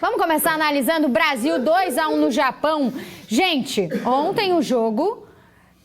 Vamos começar analisando Brasil 2-1 no Japão. Gente, ontem o jogo,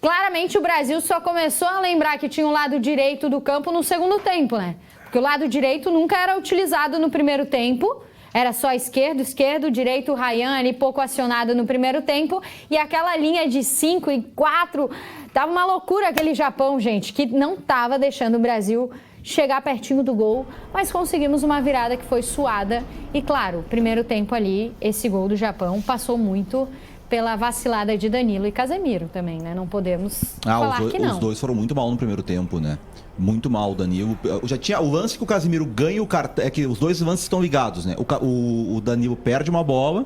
claramente o Brasil só começou a lembrar que tinha o lado direito do campo no segundo tempo, né? Porque o lado direito nunca era utilizado no primeiro tempo. Era só esquerdo, direito, o Ryan ali pouco acionado no primeiro tempo. E aquela linha de 5 e 4, tava uma loucura aquele Japão, gente, que não tava deixando o Brasil chegar pertinho do gol, mas conseguimos uma virada que foi suada. E claro, primeiro tempo ali, esse gol do Japão passou muito pela vacilada de Danilo e Casemiro também, né? Não podemos falar que não. Os dois foram muito mal no primeiro tempo, né? Muito mal o Danilo. Já tinha o lance que o Casemiro ganha o cartão. É que os dois lances estão ligados, né? O Danilo perde uma bola,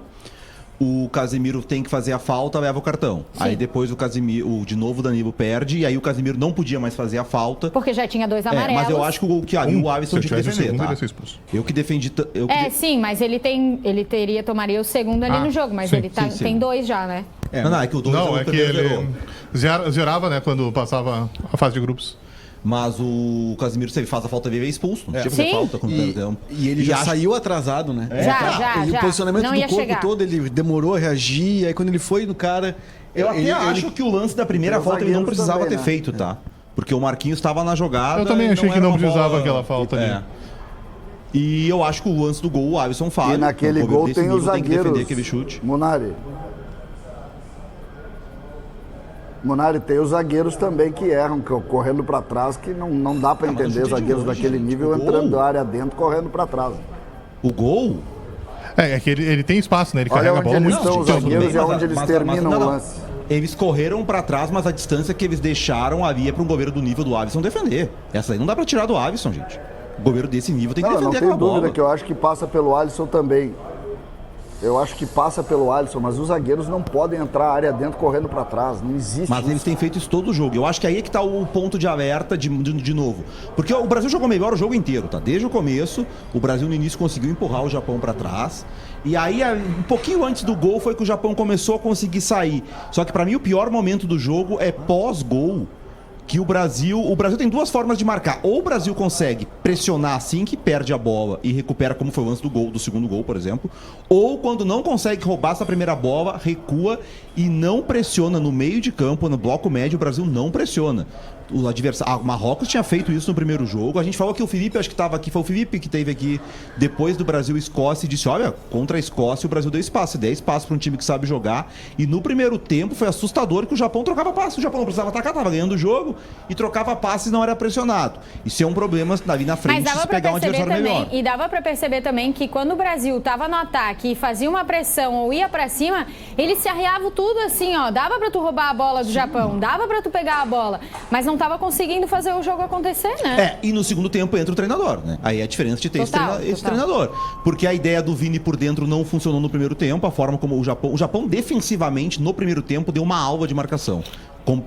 o Casemiro tem que fazer a falta, leva o cartão. Sim. Aí depois de novo o Danilo perde, e aí o Casemiro não podia mais fazer a falta. Porque já tinha dois amarelos. Mas eu acho que o Alisson tinha que defender, tá? Eu que defendi... Sim, mas ele tomaria o segundo ali no jogo, mas sim, ele tem dois já, né? Não, é que o dois é que ele zerava, né, quando passava a fase de grupos. Mas o Casemiro, se ele faz a falta, ele é expulso. Não tinha que fazer falta. E ele já saiu atrasado, né? Já. E o posicionamento não do corpo chegar. todo, ele demorou a reagir. Aí quando ele foi no cara... Eu acho que o lance da primeira falta ele não precisava ter feito, tá? Porque o Marquinhos estava na jogada. Eu também achei que não precisava aquela falta ali. E eu acho que o lance do gol, o Alisson falha. E naquele gol tem os zagueiros. Tem que defender aquele chute. Munari, tem os zagueiros também que erram, correndo para trás, que não dá para entender os zagueiros daquele nível entrando da área dentro, correndo para trás. O gol? É que ele tem espaço, né? Ele carrega a bola muito. Olha onde eles estão, os zagueiros, e onde eles terminam o lance. Eles correram para trás, mas a distância que eles deixaram ali é para um goleiro do nível do Alisson defender. Essa aí não dá para tirar do Alisson, gente. O goleiro desse nível tem que defender aquela bola. Não tenho dúvida que eu acho que passa pelo Alisson também. Eu acho que passa pelo Alisson, mas os zagueiros não podem entrar a área dentro correndo para trás. Não existe. Mas eles têm feito isso todo o jogo. Eu acho que aí é que tá o ponto de alerta de novo. Porque o Brasil jogou melhor o jogo inteiro, tá? Desde o começo, o Brasil no início conseguiu empurrar o Japão para trás. E aí, um pouquinho antes do gol, foi que o Japão começou a conseguir sair. Só que para mim o pior momento do jogo é pós-gol. Que o Brasil tem duas formas de marcar. Ou o Brasil consegue pressionar assim que perde a bola e recupera, como foi o lance do segundo gol, por exemplo. Ou quando não consegue roubar essa primeira bola, recua e não pressiona no meio de campo, no bloco médio, o Brasil não pressiona. O adversário, Marrocos tinha feito isso no primeiro jogo. A gente falou que o Felipe, acho que estava aqui, foi o Felipe que esteve aqui depois do Brasil e Escócia e disse, olha, contra a Escócia o Brasil deu espaço, 10 passos para um time que sabe jogar. E no primeiro tempo foi assustador que o Japão trocava passes. O Japão não precisava atacar, estava ganhando o jogo e trocava passes e não era pressionado. Isso é um problema ali na frente se pegar um adversário melhor. E dava para perceber também que quando o Brasil estava no ataque e fazia uma pressão ou ia para cima, eles se arriavam tudo assim, ó. Dava para tu roubar a bola do Japão, dava para tu pegar a bola, mas não estava conseguindo fazer o jogo acontecer, né? E no segundo tempo entra o treinador, né? Aí é a diferença de ter esse treinador. Porque a ideia do Vini por dentro não funcionou no primeiro tempo, a forma como o Japão defensivamente no primeiro tempo deu uma aula de marcação.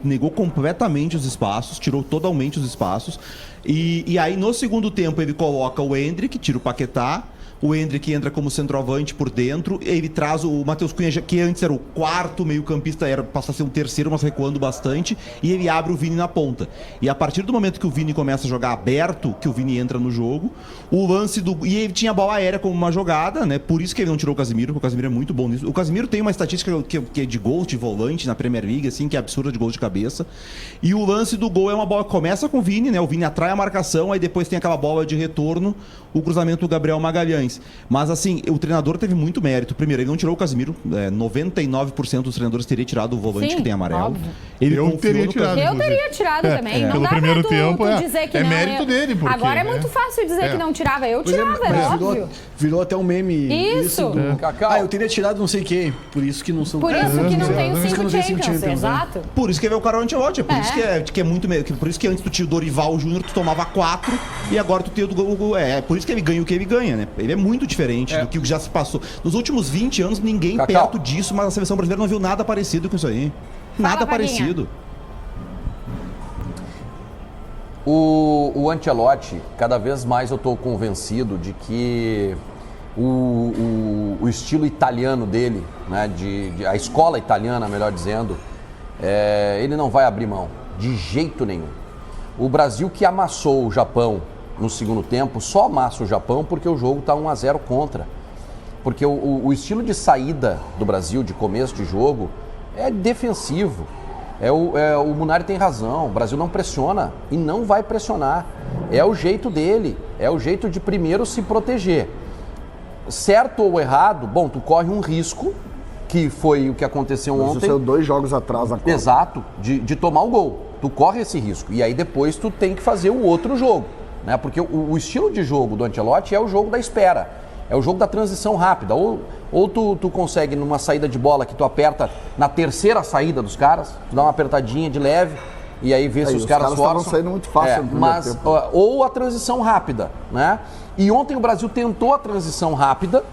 Negou completamente os espaços, tirou totalmente os espaços. E aí no segundo tempo ele coloca o Endrick, tira o Paquetá. O Endrick entra como centroavante por dentro. Ele traz o Matheus Cunha, que antes era o quarto meio-campista, passa a ser um terceiro, mas recuando bastante. E ele abre o Vini na ponta. E a partir do momento que o Vini começa a jogar aberto, que o Vini entra no jogo, o lance e ele tinha a bola aérea como uma jogada, né? Por isso que ele não tirou o Casemiro, porque o Casemiro é muito bom nisso. O Casemiro tem uma estatística que é de gols de volante na Premier League, assim, que é absurda de gols de cabeça. E o lance do gol é uma bola que começa com o Vini, né? O Vini atrai a marcação, aí depois tem aquela bola de retorno, o cruzamento do Gabriel Magalhães. Mas assim, o treinador teve muito mérito. Primeiro, ele não tirou o Casemiro. 99% dos treinadores teria tirado o volante que tem amarelo. Eu teria tirado também. Não pelo dá primeiro pra tempo, dizer que não. Mérito dele. Porque, agora é muito fácil dizer que não tirava. Eu tirava, óbvio. Virou até um meme. Isso. Eu teria tirado não sei quem. Por isso que não são... Por isso que não tem o 5 Champions. Exato. Por isso que veio o Carlo Ancelotti. Por isso que é muito... Por isso que antes tu tinha o Dorival Júnior, tu tomava 4 e agora tu tem o... por isso que ele ganha o que ele ganha, né? Ele é muito diferente do que já se passou. Nos últimos 20 anos, ninguém perto disso, mas a seleção brasileira não viu nada parecido com isso aí. Nada parecido. O Ancelotti, cada vez mais eu estou convencido de que o estilo italiano dele, né, a escola italiana, melhor dizendo, ele não vai abrir mão, de jeito nenhum. O Brasil que amassou o Japão no segundo tempo, só amassa o Japão porque o jogo está 1-0 contra. Porque o estilo de saída do Brasil, de começo de jogo, é defensivo. O Munari tem razão, o Brasil não pressiona e não vai pressionar. É o jeito dele, é o jeito de primeiro se proteger. Certo ou errado, bom, tu corre um risco, que foi o que aconteceu ontem. Isso saiu 2 jogos atrás na Copa. Exato, de tomar o gol. Tu corre esse risco. E aí depois tu tem que fazer o outro jogo. Né? Porque o estilo de jogo do Ancelotti é o jogo da espera. É o jogo da transição rápida. Ou tu consegue numa saída de bola que tu aperta na terceira saída dos caras, tu dá uma apertadinha de leve e aí vê se os caras forçam. Estavam saindo muito fácil no primeiro tempo. Ou a transição rápida, né? E ontem o Brasil tentou a transição rápida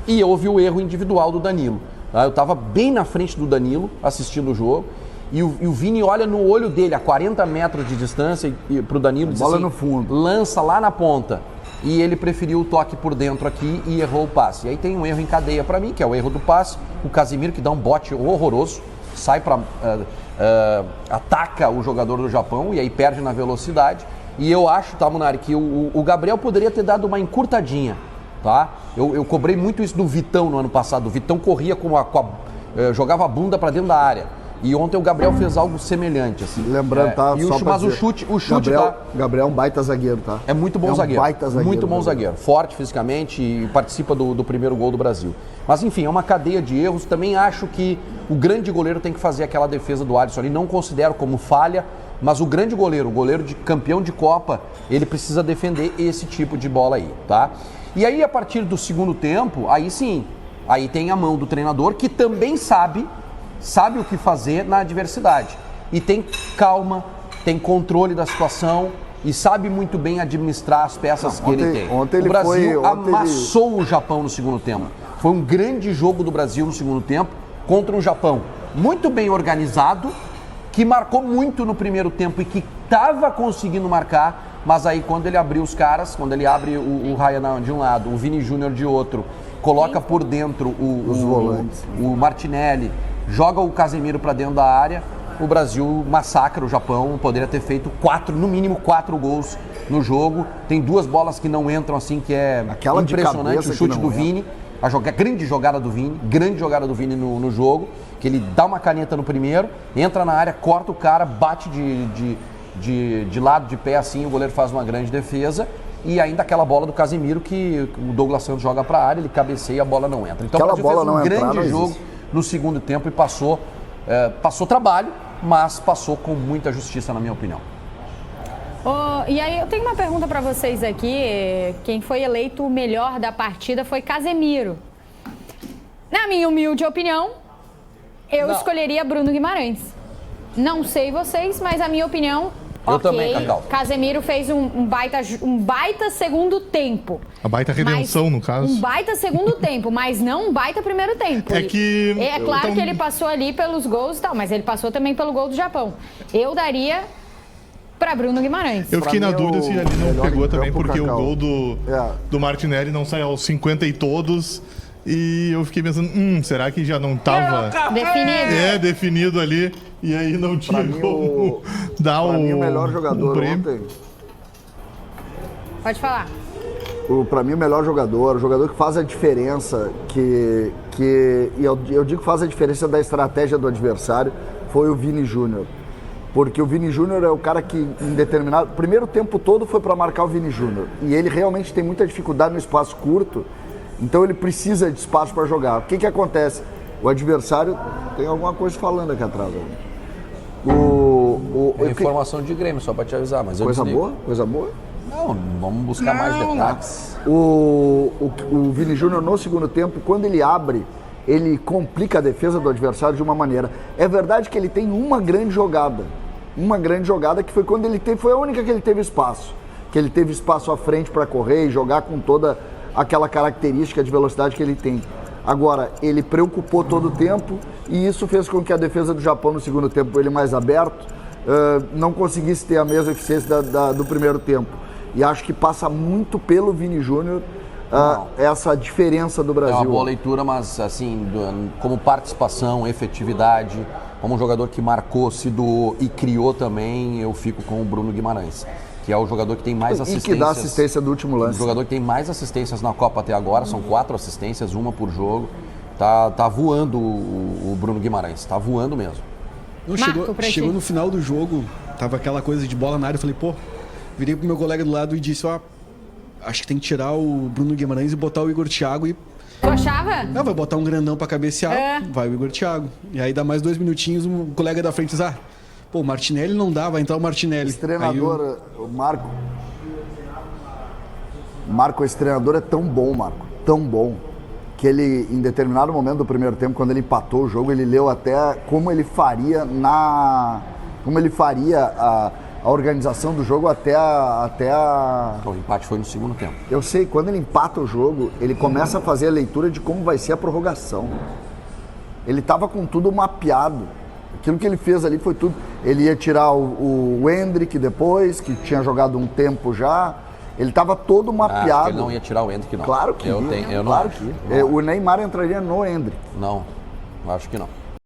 e houve o erro individual do Danilo. Eu estava bem na frente do Danilo assistindo o jogo e o Vini olha no olho dele a 40 metros de distância para o Danilo e diz bola assim, no fundo. Lança lá na ponta. E ele preferiu o toque por dentro aqui e errou o passe. E aí tem um erro em cadeia para mim, que é o erro do passe. O Casemiro que dá um bote horroroso, sai para ataca o jogador do Japão e aí perde na velocidade. E eu acho, tá, Munari, que o Gabriel poderia ter dado uma encurtadinha, tá? Eu cobrei muito isso do Vitão no ano passado. O Vitão corria jogava a bunda para dentro da área. E ontem o Gabriel fez algo semelhante, assim. Lembrando, tá? Mas o chute Gabriel é um baita zagueiro, tá? É muito bom zagueiro. Baita zagueiro. Muito bom zagueiro. Forte fisicamente e participa do primeiro gol do Brasil. Mas enfim, é uma cadeia de erros. Também acho que o grande goleiro tem que fazer aquela defesa do Alisson ali. Não considero como falha, mas o grande goleiro, o goleiro de campeão de Copa, ele precisa defender esse tipo de bola aí, tá? E aí, a partir do segundo tempo, aí sim, aí tem a mão do treinador que também sabe o que fazer na adversidade. E tem calma, tem controle da situação e sabe muito bem administrar as peças que ele tem. O Brasil amassou o Japão no segundo tempo. Foi um grande jogo do Brasil no segundo tempo contra um Japão muito bem organizado, que marcou muito no primeiro tempo e que estava conseguindo marcar, mas aí quando ele abriu os caras, quando ele abre o Ryan de um lado, o Vini Júnior de outro, coloca por dentro os volantes, o Martinelli, joga o Casemiro para dentro da área, o Brasil massacra o Japão, poderia ter feito no mínimo 4 gols no jogo. Tem 2 bolas que não entram assim, que é aquela impressionante, o chute do Vini, grande jogada do Vini no jogo, que ele dá uma caneta no primeiro, entra na área, corta o cara, bate de lado, de pé assim, o goleiro faz uma grande defesa. E ainda aquela bola do Casemiro que o Douglas Santos joga para a área, ele cabeceia e a bola não entra. Então aquela o Brasil bola fez um grande jogo no segundo tempo e passou trabalho, mas passou com muita justiça, na minha opinião. E aí eu tenho uma pergunta para vocês aqui. Quem foi eleito o melhor da partida foi Casemiro. Na minha humilde opinião, eu escolheria Bruno Guimarães. Não sei vocês, mas a minha opinião... Eu também, Cacau. Casemiro fez um baita segundo tempo. A baita redenção, no caso. Um baita segundo tempo, mas não um baita primeiro tempo. É claro que ele passou ali pelos gols e tal, mas ele passou também pelo gol do Japão. Eu daria para Bruno Guimarães. Eu fiquei na dúvida se ali não pegou também, porque o gol do Martinelli não sai aos 50 e todos. E eu fiquei pensando, será que já não estava definido ali? E aí não tinha como dar o melhor jogador ontem. Pode falar. Para mim, o melhor jogador, o jogador que faz a diferença, e eu digo que faz a diferença da estratégia do adversário, foi o Vini Júnior. Porque o Vini Júnior é o cara que, em determinado... primeiro tempo todo foi para marcar o Vini Júnior. E ele realmente tem muita dificuldade no espaço curto. Então ele precisa de espaço para jogar. O que acontece? O adversário tem alguma coisa falando aqui atrás. Informação de Grêmio, só para te avisar. Mas coisa boa? Não, vamos buscar mais detalhes. O Vini Júnior no segundo tempo, quando ele abre, ele complica a defesa do adversário de uma maneira. É verdade que ele tem uma grande jogada que foi quando foi a única que ele teve espaço. Que ele teve espaço à frente para correr e jogar com toda aquela característica de velocidade que ele tem. Agora, ele preocupou todo o tempo e isso fez com que a defesa do Japão no segundo tempo, ele mais aberto, não conseguisse ter a mesma eficiência do primeiro tempo. E acho que passa muito pelo Vini Júnior essa diferença do Brasil. É uma boa leitura, mas assim, como participação, efetividade, como um jogador que marcou, se doou e criou também, eu fico com o Bruno Guimarães. que é o jogador que tem mais assistências. E que dá assistência do último lance. O jogador que tem mais assistências na Copa até agora, são 4 assistências, uma por jogo. Tá voando o Bruno Guimarães, tá voando mesmo. Não, chegou no final do jogo, tava aquela coisa de bola na área, eu falei, pô, virei pro meu colega do lado e disse, ó, acho que tem que tirar o Bruno Guimarães e botar o Igor Thiago e... Tu achava? Não, vai botar um grandão pra cabecear, vai o Igor Thiago. E aí dá mais 2 minutinhos, o colega da frente diz, pô, o Martinelli não dá, vai entrar o Martinelli. Esse treinador, o Marco, esse treinador é tão bom, Marco, tão bom, que ele, em determinado momento do primeiro tempo, quando ele empatou o jogo, ele leu até como ele faria a organização do jogo até a... O empate foi no segundo tempo. Eu sei, quando ele empata o jogo, ele começa a fazer a leitura de como vai ser a prorrogação. Ele estava com tudo mapeado. Aquilo que ele fez ali foi tudo. Ele ia tirar o Endrick depois, que tinha jogado um tempo já. Ele estava todo mapeado. Acho que ele não ia tirar o Endrick, não. Claro que ia. Eu Claro não que ia. O Neymar entraria no Endrick. Não, acho que não.